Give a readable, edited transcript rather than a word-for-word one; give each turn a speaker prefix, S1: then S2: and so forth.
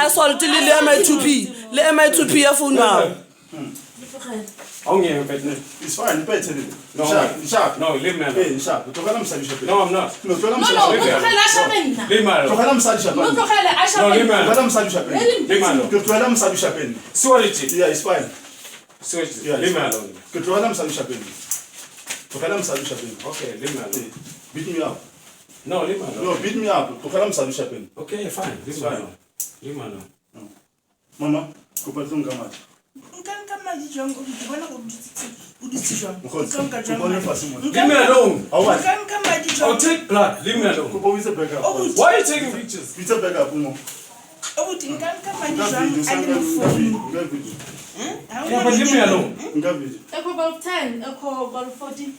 S1: assault le MI2P. Le MI2P ya phone now.
S2: It's fine, better.
S3: No,
S2: Sharp.
S3: No, leave me alone.
S2: Hey, Sharp. No, I'm sorry.
S3: No, I'm not.
S2: No,
S3: Leave me alone. Leave me alone.
S2: I'm sorry.
S3: No, leave me alone.
S2: I'm sorry.
S3: Leave me alone.
S2: I'm sorry.
S3: Switch it.
S2: Yeah, it's fine.
S3: Switch it.
S2: Yeah,
S3: Leave me alone.
S2: I'm sorry.
S3: Okay, leave me alone.
S2: Beat me up.
S3: No, leave me alone.
S2: No, beat me up. I'm sorry.
S3: Okay, fine. Leave me alone. Leave me alone.
S2: Mama, kupatun kamati.
S3: Leave me alone. I'll take blood. Leave me alone. Why are you taking pictures?
S2: It's a bag up.
S3: Yeah, but leave me alone.
S1: About 10, about 40.